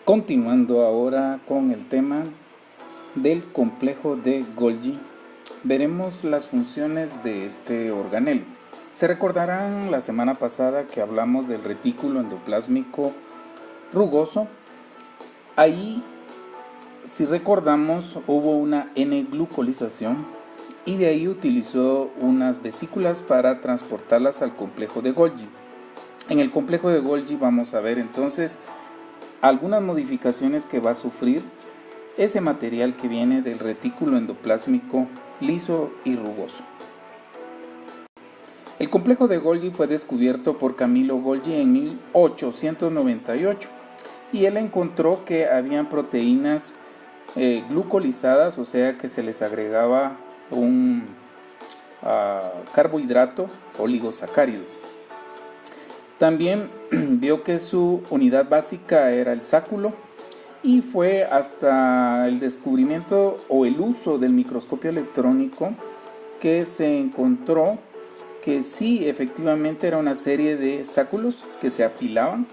Continuando ahora con el tema del complejo de Golgi, veremos las funciones de este organelo. Se recordarán la semana pasada que hablamos del retículo endoplásmico rugoso. Ahí, si recordamos, hubo una N-glucolización y de ahí utilizó unas vesículas para transportarlas al complejo de Golgi. En el complejo de Golgi vamos a ver entonces algunas modificaciones que va a sufrir ese material que viene del retículo endoplásmico liso y rugoso. El complejo de Golgi fue descubierto por Camillo Golgi en 1898 y él encontró que habían proteínas glucolizadas, o sea que se les agregaba un carbohidrato oligosacárido. También vio que su unidad básica era el sáculo y fue hasta el descubrimiento o el uso del microscopio electrónico que se encontró que sí, efectivamente era una serie de sáculos que se apilaban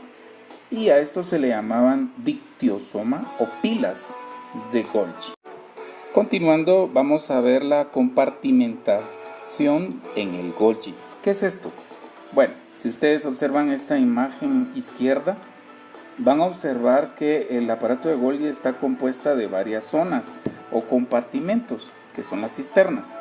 y a esto se le llamaban dictiosoma o pilas de Golgi. Continuando, vamos a ver la compartimentación en el Golgi. ¿Qué es esto? Bueno, si ustedes observan esta imagen izquierda, van a observar que el aparato de Golgi está compuesta de varias zonas o compartimentos, que son las cisternas.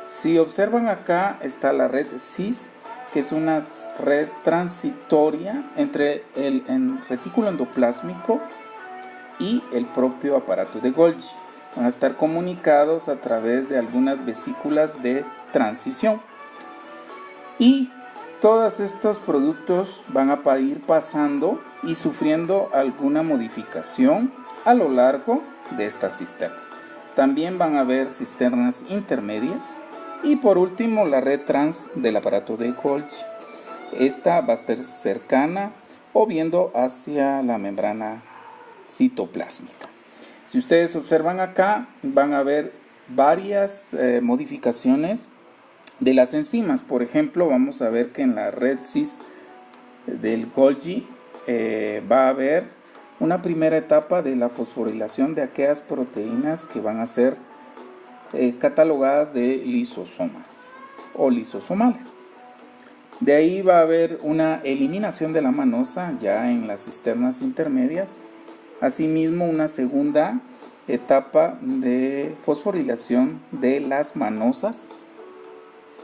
Si observan acá está la red CIS, que es una red transitoria entre el retículo endoplásmico y el propio aparato de Golgi. Van a estar comunicados a través de algunas vesículas de transición. Y todos estos productos van a ir pasando y sufriendo alguna modificación a lo largo de estas cisternas. También van a haber cisternas intermedias y por último la red trans del aparato de Golgi. Esta va a estar cercana o viendo hacia la membrana citoplásmica. Si ustedes observan acá, van a ver varias modificaciones de las enzimas. Por ejemplo, vamos a ver que en la red cis del Golgi va a haber una primera etapa de la fosforilación de aquellas proteínas que van a ser catalogadas de lisosomas o lisosomales. De ahí va a haber una eliminación de la manosa ya en las cisternas intermedias. Asimismo, una segunda etapa de fosforilación de las manosas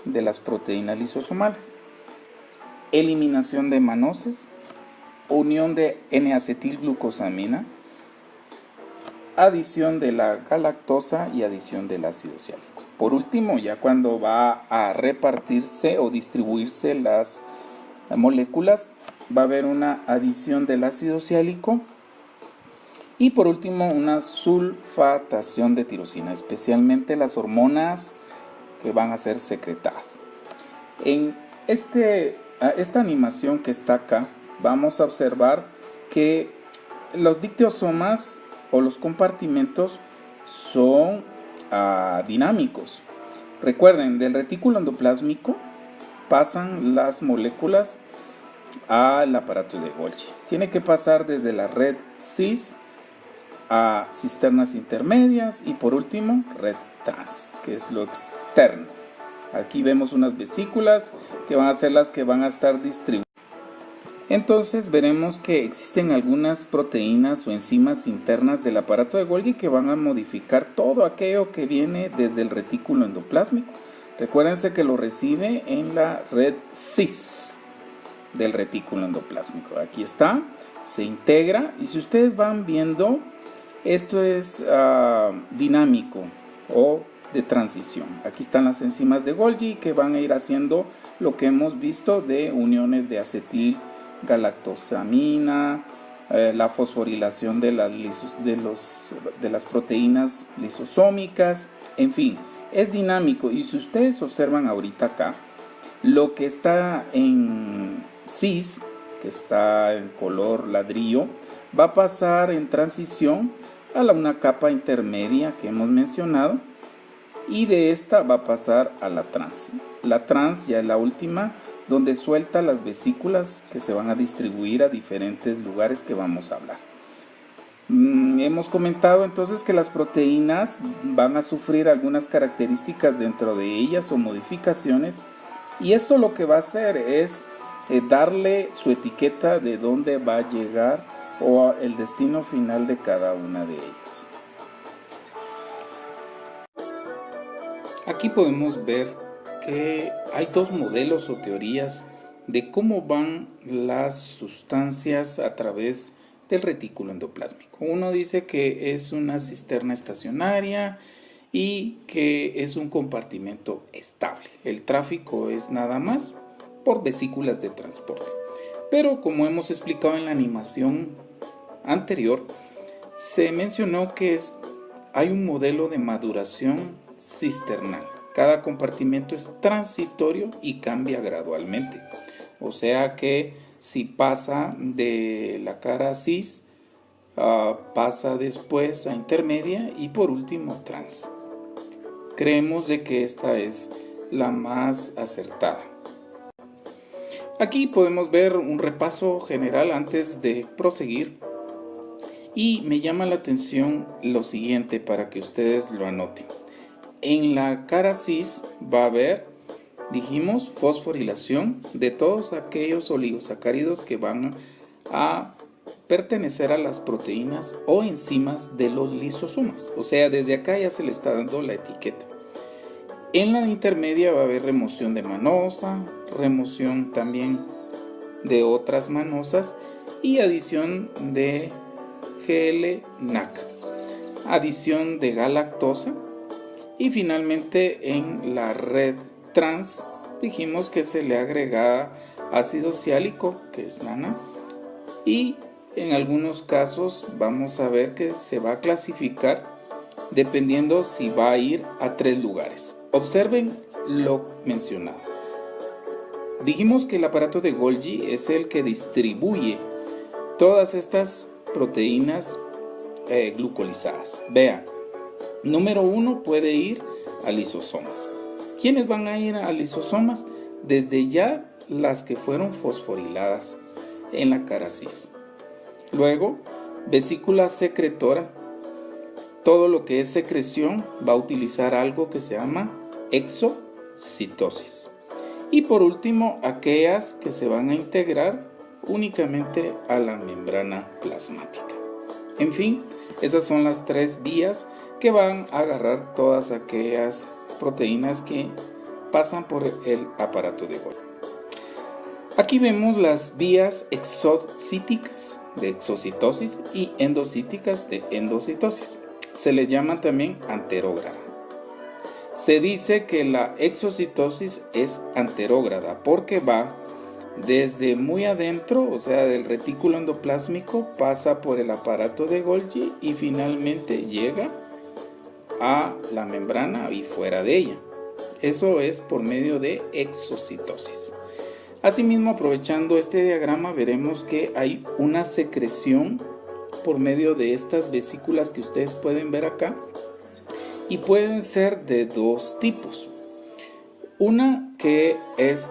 de las proteínas lisosomales, eliminación de manosas, unión de N-acetilglucosamina, adición de la galactosa y adición del ácido siálico. Por último, ya cuando va a repartirse o distribuirse las moléculas, va a haber una adición del ácido siálico y por último una sulfatación de tirosina, especialmente las hormonas que van a ser secretadas. En esta animación que está acá, vamos a observar que los dictiosomas o los compartimentos son dinámicos. Recuerden, del retículo endoplásmico pasan las moléculas al aparato de Golgi. Tiene que pasar desde la red cis a cisternas intermedias y por último red trans, que es lo externo. Aquí vemos unas vesículas que van a ser las que van a estar distribuidas. Entonces veremos que existen algunas proteínas o enzimas internas del aparato de Golgi que van a modificar todo aquello que viene desde el retículo endoplásmico. Recuérdense que lo recibe en la red cis del retículo endoplásmico. Aquí está, se integra y si ustedes van viendo, esto es dinámico o de transición. Aquí están las enzimas de Golgi que van a ir haciendo lo que hemos visto de uniones de acetilgalactosamina, la fosforilación de las proteínas lisosómicas, en fin, es dinámico. Y si ustedes observan ahorita acá, lo que está en cis, que está en color ladrillo, va a pasar en transición a una capa intermedia que hemos mencionado y de esta va a pasar a la trans. La trans ya es la última, donde suelta las vesículas que se van a distribuir a diferentes lugares que vamos a hablar. Hemos comentado entonces que las proteínas van a sufrir algunas características dentro de ellas o modificaciones, y esto lo que va a hacer es darle su etiqueta de dónde va a llegar o el destino final de cada una de ellas. Aquí podemos ver que hay dos modelos o teorías de cómo van las sustancias a través del retículo endoplásmico. Uno dice que es una cisterna estacionaria y que es un compartimento estable. El tráfico es nada más por vesículas de transporte. Pero como hemos explicado en la animación anterior, se mencionó que hay un modelo de maduración cisternal. Cada compartimento es transitorio y cambia gradualmente. O sea que si pasa de la cara cis, pasa después a intermedia y por último trans. Creemos de que esta es la más acertada. Aquí podemos ver un repaso general antes de proseguir. Y me llama la atención lo siguiente para que ustedes lo anoten. En la cara cis va a haber, dijimos, fosforilación de todos aquellos oligosacáridos que van a pertenecer a las proteínas o enzimas de los lisosomas. O sea, desde acá ya se le está dando la etiqueta. En la intermedia va a haber remoción de manosa, remoción también de otras manosas y adición de GL-NAC, adición de galactosa, y finalmente en la red trans dijimos que se le agrega ácido siálico, que es NANA, y en algunos casos vamos a ver que se va a clasificar dependiendo si va a ir a 3 lugares. Observen lo mencionado. Dijimos que el aparato de Golgi es el que distribuye todas estas proteínas glucolizadas. Vean, número 1 puede ir a lisosomas. ¿Quiénes van a ir a lisosomas? Desde ya las que fueron fosforiladas en la cara cis. Luego, vesícula secretora. Todo lo que es secreción va a utilizar algo que se llama exocitosis. Y por último, aquellas que se van a integrar únicamente a la membrana plasmática. En fin, esas son las 3 vías que van a agarrar todas aquellas proteínas que pasan por el aparato de Golgi. Aquí vemos las vías exocíticas de exocitosis y endocíticas de endocitosis. Se le llama también anterógrada. Se dice que la exocitosis es anterógrada porque va desde muy adentro, o sea, del retículo endoplásmico, pasa por el aparato de Golgi y finalmente llega a la membrana y fuera de ella. Eso es por medio de exocitosis. Asimismo, aprovechando este diagrama, veremos que hay una secreción por medio de estas vesículas que ustedes pueden ver acá, y pueden ser de 2 tipos. Una que es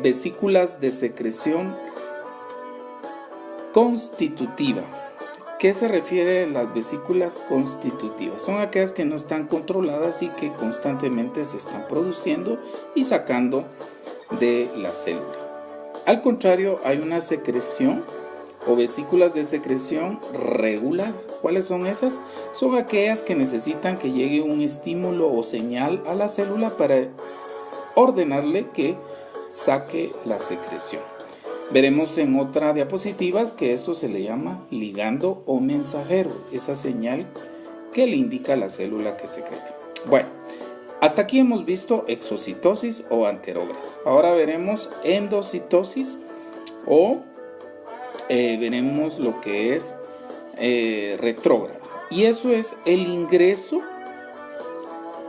vesículas de secreción constitutiva. ¿Qué se refiere a las vesículas constitutivas? Son aquellas que no están controladas y que constantemente se están produciendo y sacando de la célula. Al contrario, hay una secreción o vesículas de secreción regular. ¿Cuáles son esas? Son aquellas que necesitan que llegue un estímulo o señal a la célula para ordenarle que saque la secreción. Veremos en otra diapositiva que esto se le llama ligando o mensajero, esa señal que le indica a la célula que secreta. Bueno, hasta aquí hemos visto exocitosis o anterógrada. Ahora veremos endocitosis o veremos lo que es retrógrada. Y eso es el ingreso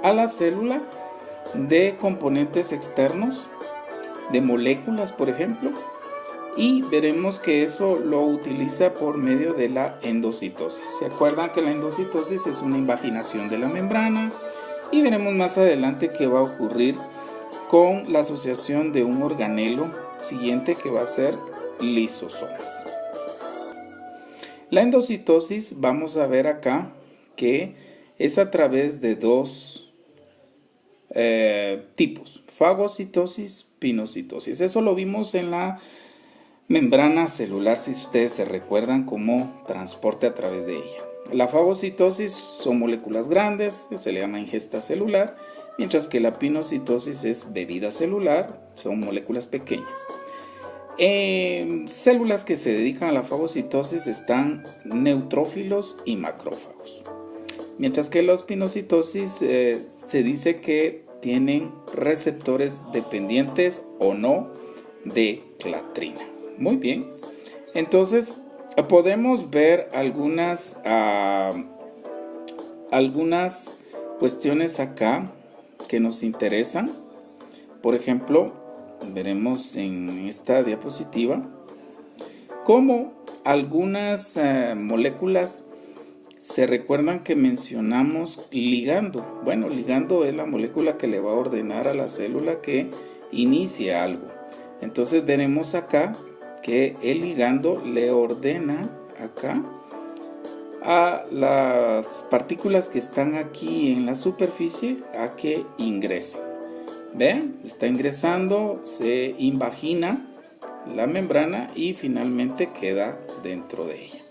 a la célula de componentes externos, de moléculas, por ejemplo, y veremos que eso lo utiliza por medio de la endocitosis. ¿Se acuerdan que la endocitosis es una invaginación de la membrana? Y veremos más adelante qué va a ocurrir con la asociación de un organelo siguiente que va a ser lisosomas. La endocitosis, vamos a ver acá que es a través de dos tipos, fagocitosis, pinocitosis. Eso lo vimos en la membrana celular, si ustedes se recuerdan, como transporte a través de ella. La fagocitosis son moléculas grandes, se le llama ingesta celular, mientras que la pinocitosis es bebida celular, son moléculas pequeñas. Células que se dedican a la fagocitosis están neutrófilos y macrófagos. Mientras que la pinocitosis se dice que tienen receptores dependientes o no de clatrina. Muy bien, entonces podemos ver algunas cuestiones acá que nos interesan. Por ejemplo, veremos en esta diapositiva cómo algunas moléculas se recuerdan que mencionamos ligando. Bueno, ligando es la molécula que le va a ordenar a la célula que inicie algo. Entonces veremos acá que el ligando le ordena acá a las partículas que están aquí en la superficie a que ingresen. Vean, está ingresando, se invagina la membrana y finalmente queda dentro de ella.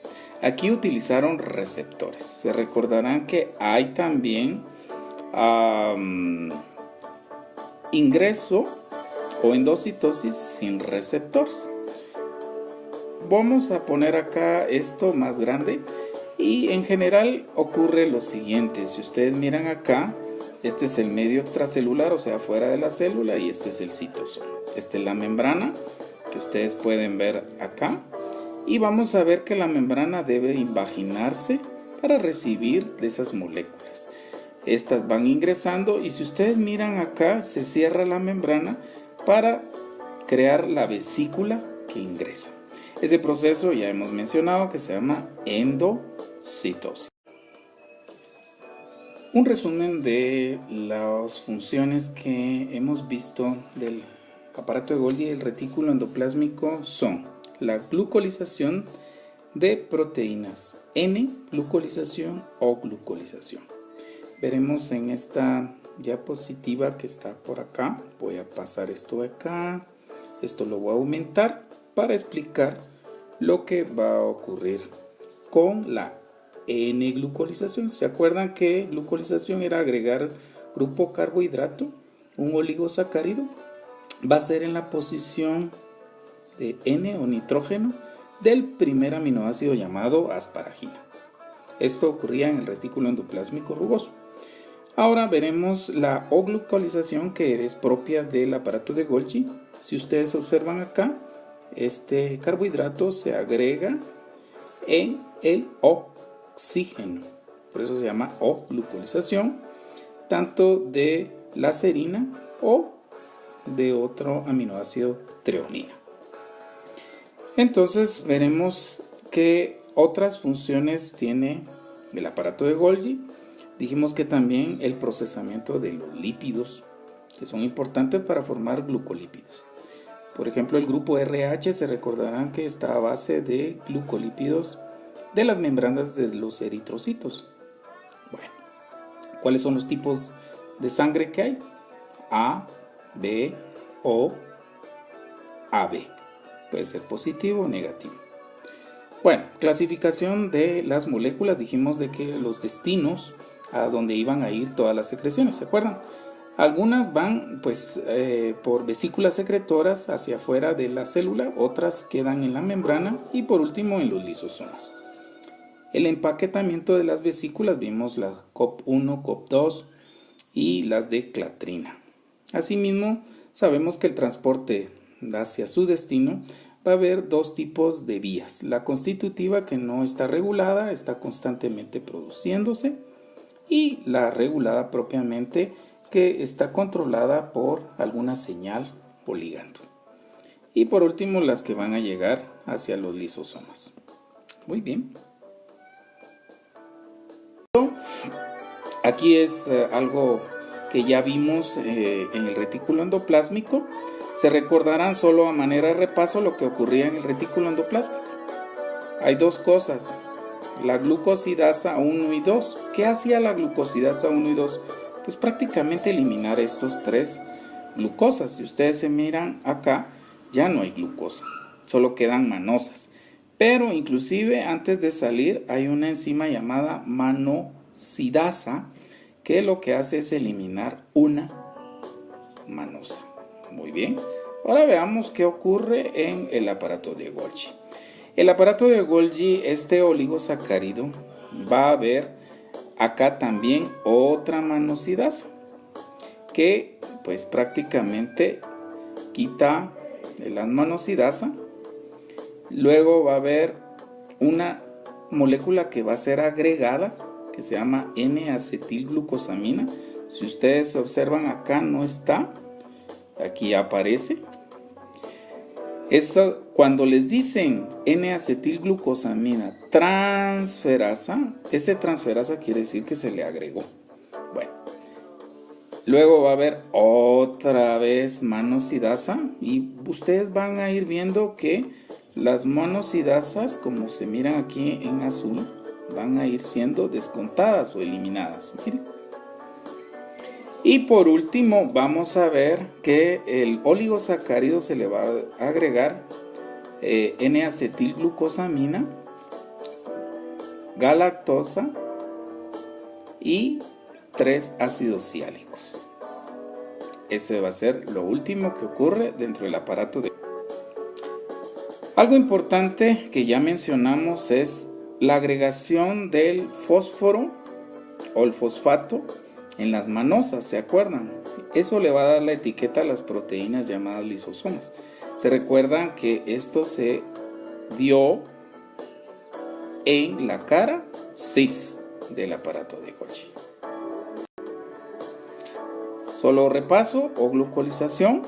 Aquí utilizaron receptores. Se recordarán que hay también ingreso o endocitosis sin receptores. Vamos a poner acá esto más grande y en general ocurre lo siguiente. Si ustedes miran acá, este es el medio extracelular, o sea, fuera de la célula, y este es el citosol. Esta es la membrana que ustedes pueden ver acá. Y vamos a ver que la membrana debe invaginarse para recibir de esas moléculas. Estas van ingresando y si ustedes miran acá, se cierra la membrana para crear la vesícula que ingresa. Ese proceso ya hemos mencionado que se llama endocitosis. Un resumen de las funciones que hemos visto del aparato de Golgi y el retículo endoplásmico son la glucolización de proteínas, N-glucolización o glucolización. Veremos en esta diapositiva que está por acá. Voy a pasar esto de acá, esto lo voy a aumentar para explicar lo que va a ocurrir con la N-glucolización. ¿Se acuerdan que glucolización era agregar grupo carbohidrato, un oligosacárido? Va a ser en la posición de N o nitrógeno del primer aminoácido llamado asparagina. Esto ocurría en el retículo endoplásmico rugoso. Ahora veremos la O-glucolización, que es propia del aparato de Golgi. Si ustedes observan acá, este carbohidrato se agrega en el oxígeno. Por eso se llama O-glucolización, tanto de la serina o de otro aminoácido treonina. Entonces veremos qué otras funciones tiene el aparato de Golgi. Dijimos que también el procesamiento de los lípidos, que son importantes para formar glucolípidos. Por ejemplo, el grupo RH se recordarán que está a base de glucolípidos de las membranas de los eritrocitos. Bueno, ¿cuáles son los tipos de sangre que hay? A, B, O, AB. Puede ser positivo o negativo. Bueno, clasificación de las moléculas. Dijimos de que los destinos a donde iban a ir todas las secreciones, ¿se acuerdan? Algunas van por vesículas secretoras hacia afuera de la célula, otras quedan en la membrana y por último en los lisosomas. El empaquetamiento de las vesículas, vimos las COP1, COP2 y las de clatrina. Asimismo, sabemos que el transporte hacia su destino va a haber dos tipos de vías. La constitutiva, que no está regulada, está constantemente produciéndose, y la regulada propiamente, que está controlada por alguna señal o ligando. Y por último, las que van a llegar hacia los lisosomas. Muy bien. Aquí es algo que ya vimos en el retículo endoplásmico. Se recordarán solo a manera de repaso lo que ocurría en el retículo endoplásmico. hay dos cosas, la glucosidasa 1 y 2. ¿Qué hacía la glucosidasa 1 y 2? Pues prácticamente eliminar estos tres glucosas. Si ustedes se miran acá, ya no hay glucosa, solo quedan manosas. Pero inclusive antes de salir hay una enzima llamada manosidasa que lo que hace es eliminar una manosa. Muy bien. Ahora veamos qué ocurre en el aparato de Golgi. El aparato de Golgi, este oligosacárido, va a haber acá también otra manosidasa que pues prácticamente quita la manosidasa. Luego va a haber una molécula que va a ser agregada que se llama N-acetilglucosamina. Si ustedes observan acá no está, aquí aparece. Eso, cuando les dicen N-acetilglucosamina transferasa, ese transferasa quiere decir que se le agregó. Bueno, luego va a haber otra vez manosidasa y ustedes van a ir viendo que las monosidasas, como se miran aquí en azul, van a ir siendo descontadas o eliminadas. Miren. Y por último vamos a ver que el oligosacárido se le va a agregar N-acetilglucosamina, galactosa y 3 ácidos siálicos. Ese va a ser lo último que ocurre dentro del aparato de... Algo importante que ya mencionamos es la agregación del fósforo o el fosfato en las manosas, ¿se acuerdan? Eso le va a dar la etiqueta a las proteínas llamadas lisosomas. Se recuerdan que esto se dio en la cara cis del aparato de Golgi. Solo repaso, O-glucolización.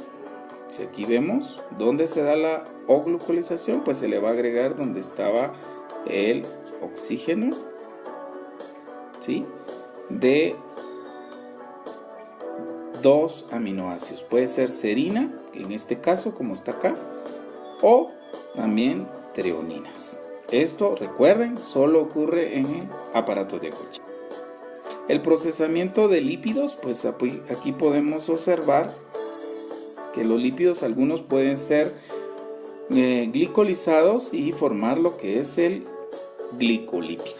Si aquí vemos dónde se da la O-glucolización, pues se le va a agregar donde estaba el oxígeno, ¿sí? De 2 aminoácidos. Puede ser serina, en este caso como está acá, o también treoninas. Esto, recuerden, solo ocurre en el aparato de Golgi. El procesamiento de lípidos, pues aquí podemos observar que los lípidos algunos pueden ser glicolizados y formar lo que es el glicolípido.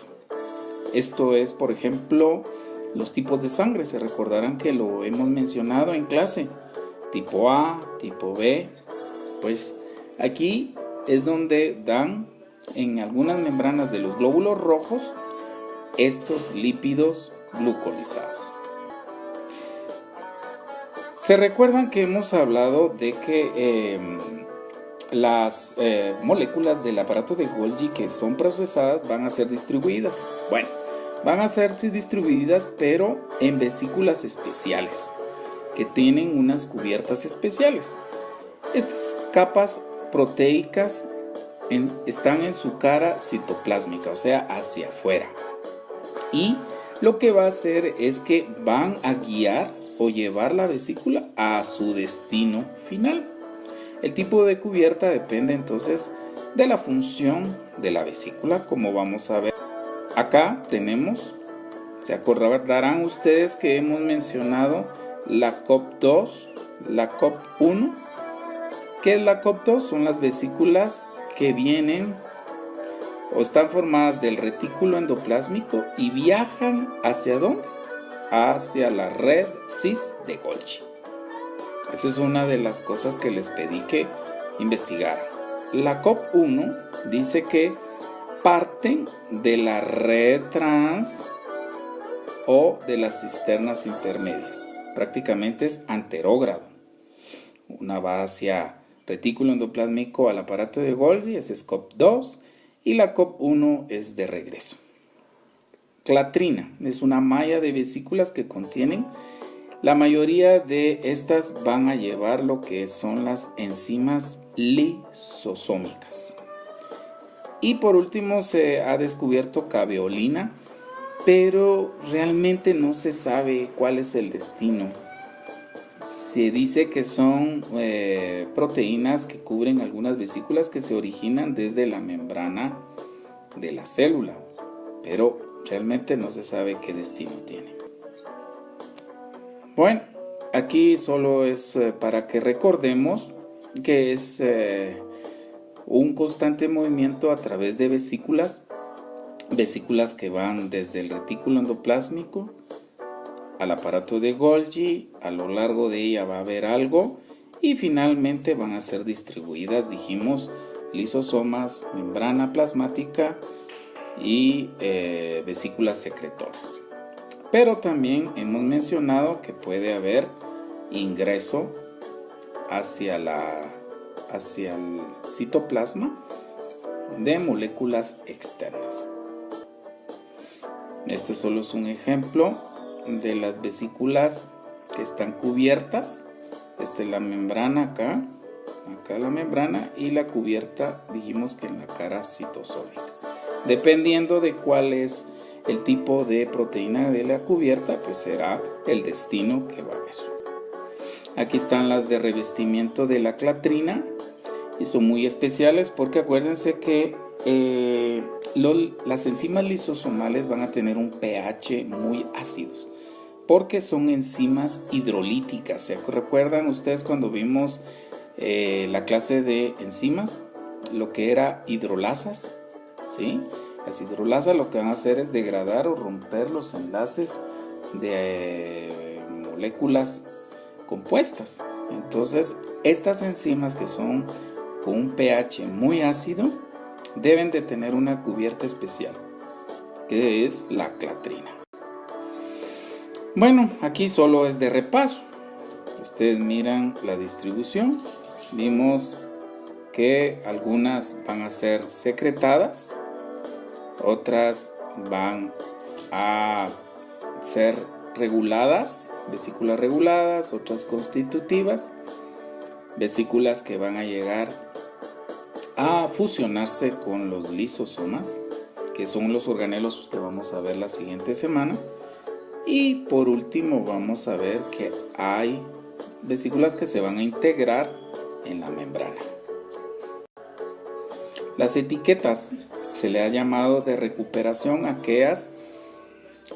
Esto es, por ejemplo, los tipos de sangre. Se recordarán que lo hemos mencionado en clase. Tipo A, tipo B. Pues aquí es donde dan en algunas membranas de los glóbulos rojos estos lípidos glucolizados. Se recuerdan que hemos hablado de que las moléculas del aparato de Golgi que son procesadas van a ser distribuidas. Bueno, van a ser distribuidas pero en vesículas especiales que tienen unas cubiertas especiales. Estas capas proteicas están en su cara citoplásmica, o sea, hacia afuera. Y lo que va a hacer es que van a guiar o llevar la vesícula a su destino final. El tipo de cubierta depende entonces de la función de la vesícula, como vamos a ver. Acá tenemos, se acordarán ustedes que hemos mencionado la COP2, la COP1. ¿Qué es la COP2? Son las vesículas que vienen o están formadas del retículo endoplásmico y viajan ¿hacia dónde? Hacia la red cis de Golgi. Esa es una de las cosas que les pedí que investigaran. La COP1 dice que parten de la red trans o de las cisternas intermedias. Prácticamente es anterógrado. Una va hacia retículo endoplásmico al aparato de Golgi, ese es COP2, y la COP1 es de regreso. Clatrina es una malla de vesículas que contienen, la mayoría de estas van a llevar lo que son las enzimas lisosómicas. Y por último se ha descubierto caveolina, pero realmente no se sabe cuál es el destino. Se dice que son proteínas que cubren algunas vesículas que se originan desde la membrana de la célula, pero realmente no se sabe qué destino tiene. Bueno, aquí solo es para que recordemos que es un constante movimiento a través de vesículas que van desde el retículo endoplásmico al aparato de Golgi. A lo largo de ella va a haber algo y finalmente van a ser distribuidas, dijimos, lisosomas, membrana plasmática y vesículas secretoras. Pero también hemos mencionado que puede haber ingreso hacia el citoplasma de moléculas externas. Esto solo es un ejemplo de las vesículas que están cubiertas. Esta es la membrana acá la membrana, y la cubierta dijimos que en la cara citosólica. Dependiendo de cuál es el tipo de proteína de la cubierta, pues será el destino que va a haber. Aquí están las de revestimiento de la clatrina y son muy especiales porque acuérdense que las enzimas lisosomales van a tener un pH muy ácidos porque son enzimas hidrolíticas. ¿Se recuerdan ustedes cuando vimos la clase de enzimas? Lo que era hidrolasas, ¿sí? Las hidrolasas lo que van a hacer es degradar o romper los enlaces de moléculas compuestas. Entonces, estas enzimas que son con un pH muy ácido deben de tener una cubierta especial, que es la clatrina. Bueno, aquí solo es de repaso. Ustedes miran la distribución. Vimos que algunas van a ser secretadas, otras van a ser reguladas, vesículas reguladas, otras constitutivas, vesículas que van a llegar a fusionarse con los lisosomas, que son los organelos que vamos a ver la siguiente semana. Y por último vamos a ver que hay vesículas que se van a integrar en la membrana. Las etiquetas se le ha llamado de recuperación a aquellas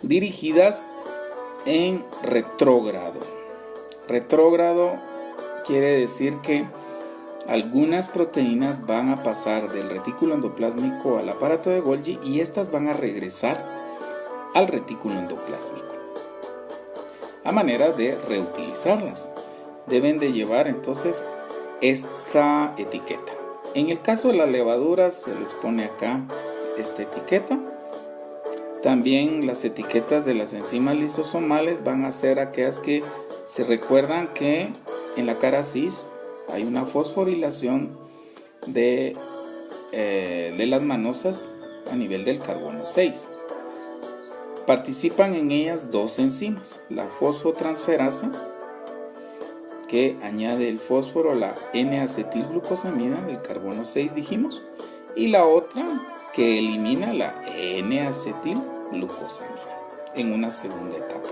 dirigidas en retrógrado. Retrógrado quiere decir que algunas proteínas van a pasar del retículo endoplásmico al aparato de Golgi y estas van a regresar al retículo endoplásmico a manera de reutilizarlas. Deben de llevar entonces esta etiqueta. En el caso de las levaduras se les pone acá esta etiqueta. También las etiquetas de las enzimas lisosomales van a ser aquellas que se recuerdan que en la cara cis hay una fosforilación de las mannosas a nivel del carbono 6. Participan en ellas dos enzimas, la fosfotransferasa, que añade el fósforo a la N-acetilglucosamina del carbono 6 dijimos, y la otra que elimina la N-acetilglucosamina en una segunda etapa.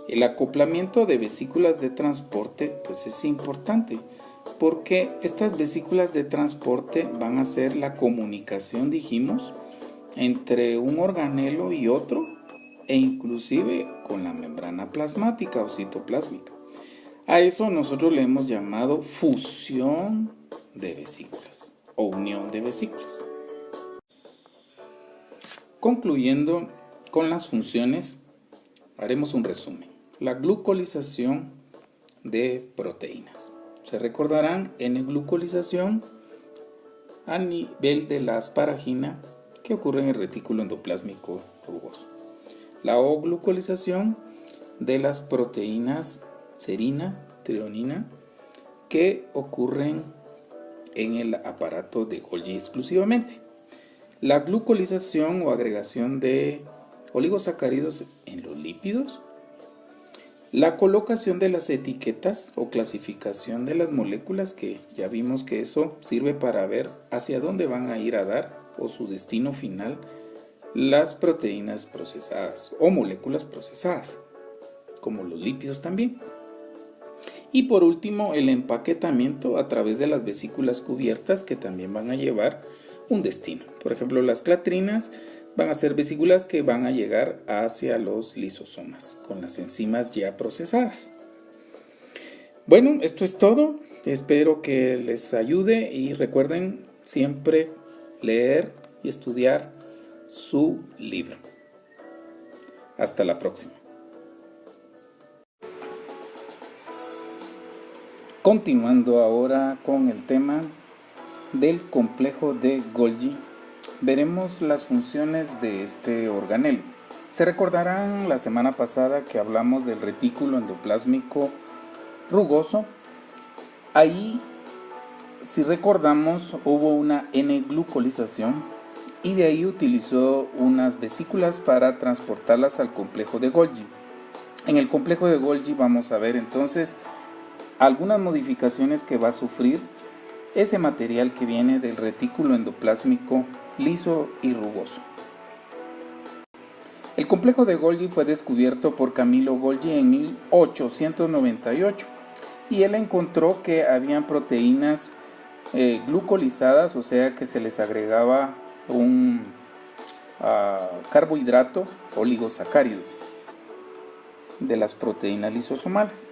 El acoplamiento de vesículas de transporte pues es importante porque estas vesículas de transporte van a hacer la comunicación, dijimos, entre un organelo y otro e inclusive con la membrana plasmática o citoplásmica. A eso nosotros le hemos llamado fusión de vesículas o unión de vesículas. Concluyendo con las funciones, haremos un resumen. La glucolización de proteínas. Se recordarán N-glucolización a nivel de la asparagina que ocurre en el retículo endoplásmico rugoso. La O-glucolización de las proteínas serina, treonina, que ocurren en el aparato de Golgi exclusivamente. La glucolización o agregación de oligosacáridos en los lípidos. La colocación de las etiquetas o clasificación de las moléculas, que ya vimos que eso sirve para ver hacia dónde van a ir a dar o su destino final las proteínas procesadas o moléculas procesadas, como los lípidos también. Y por último, el empaquetamiento a través de las vesículas cubiertas, que también van a llevar un destino. Por ejemplo, las clatrinas van a ser vesículas que van a llegar hacia los lisosomas con las enzimas ya procesadas. Bueno, esto es todo. Espero que les ayude y recuerden siempre leer y estudiar su libro. Hasta la próxima. Continuando ahora con el tema del complejo de Golgi, veremos las funciones de este organelo. Se recordarán la semana pasada que hablamos del retículo endoplásmico rugoso. Ahí, si recordamos, hubo una N-glucolización y de ahí utilizó unas vesículas para transportarlas al complejo de Golgi. En el complejo de Golgi vamos a ver entonces algunas modificaciones que va a sufrir ese material que viene del retículo endoplásmico liso y rugoso. El complejo de Golgi fue descubierto por Camillo Golgi en 1898 y él encontró que habían proteínas glucolizadas, o sea que se les agregaba un carbohidrato oligosacárido de las proteínas lisosomales.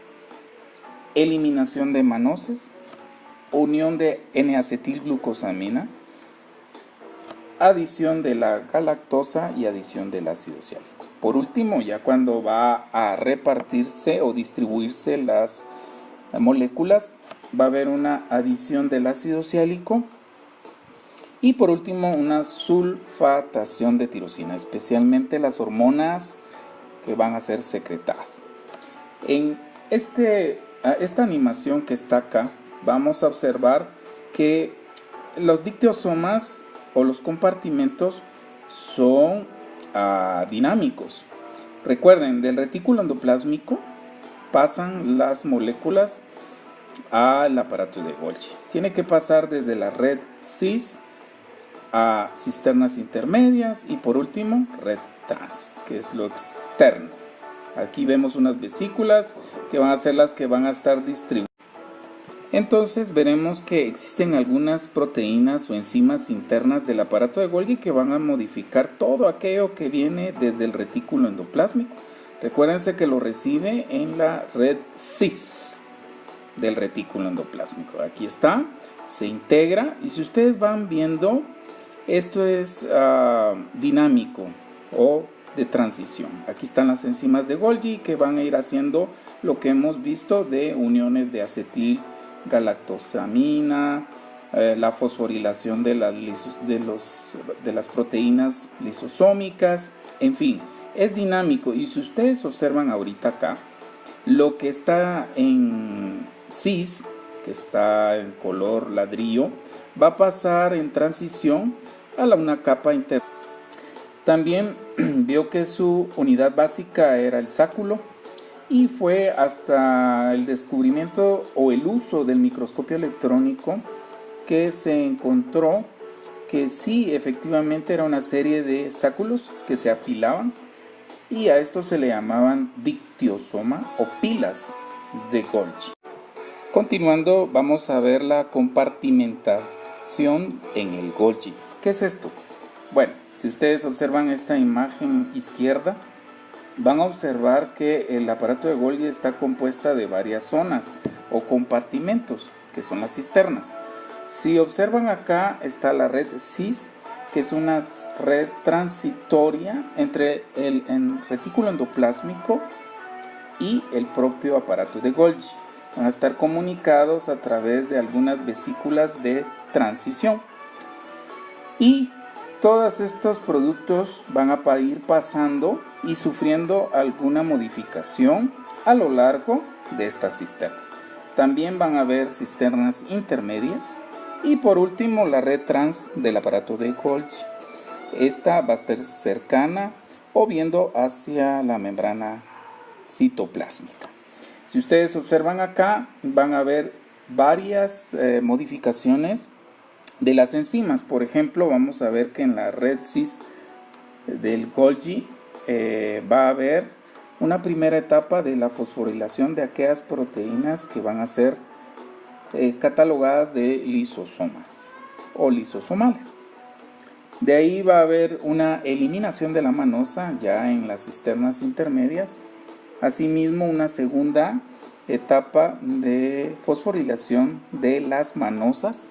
Eliminación de manoses, unión de N-acetilglucosamina, adición de la galactosa y adición del ácido siálico. Por último, ya cuando va a repartirse o distribuirse las moléculas, va a haber una adición del ácido siálico y por último una sulfatación de tirosina, especialmente las hormonas que van a ser secretadas. En esta animación que está acá, vamos a observar que los dictiosomas o los compartimentos son dinámicos. Recuerden, del retículo endoplásmico pasan las moléculas al aparato de Golgi. Tiene que pasar desde la red cis a cisternas intermedias y por último red trans, que es lo externo. Aquí vemos unas vesículas que van a ser las que van a estar distribuidas. Entonces veremos que existen algunas proteínas o enzimas internas del aparato de Golgi que van a modificar todo aquello que viene desde el retículo endoplásmico. Recuérdense que lo recibe en la red cis del retículo endoplásmico. Aquí está, se integra y si ustedes van viendo, esto es dinámico o de transición. Aquí están las enzimas de Golgi que van a ir haciendo lo que hemos visto de uniones de acetilgalactosamina, la fosforilación de las proteínas lisosómicas, en fin, es dinámico. Y si ustedes observan ahorita acá, lo que está en cis, que está en color ladrillo, va a pasar en transición a una capa interna. También vio que su unidad básica era el sáculo y fue hasta el descubrimiento o el uso del microscopio electrónico que se encontró que sí, efectivamente era una serie de sáculos que se apilaban y a esto se le llamaban dictiosoma o pilas de Golgi. Continuando, vamos a ver la compartimentación en el Golgi. ¿Qué es esto? Bueno, si ustedes observan esta imagen izquierda, van a observar que el aparato de Golgi está compuesta de varias zonas o compartimentos, que son las cisternas. Si observan acá está la red cis, que es una red transitoria entre el retículo endoplásmico y el propio aparato de Golgi. Van a estar comunicados a través de algunas vesículas de transición. Y todos estos productos van a ir pasando y sufriendo alguna modificación a lo largo de estas cisternas. También van a haber cisternas intermedias y por último la red trans del aparato de Golgi. Esta va a estar cercana o viendo hacia la membrana citoplásmica. Si ustedes observan acá, van a ver varias modificaciones de las enzimas. Por ejemplo, vamos a ver que en la red cis del Golgi va a haber una primera etapa de la fosforilación de aquellas proteínas que van a ser catalogadas de lisosomas o lisosomales. De ahí va a haber una eliminación de la manosa ya en las cisternas intermedias. Asimismo, una segunda etapa de fosforilación de las manosas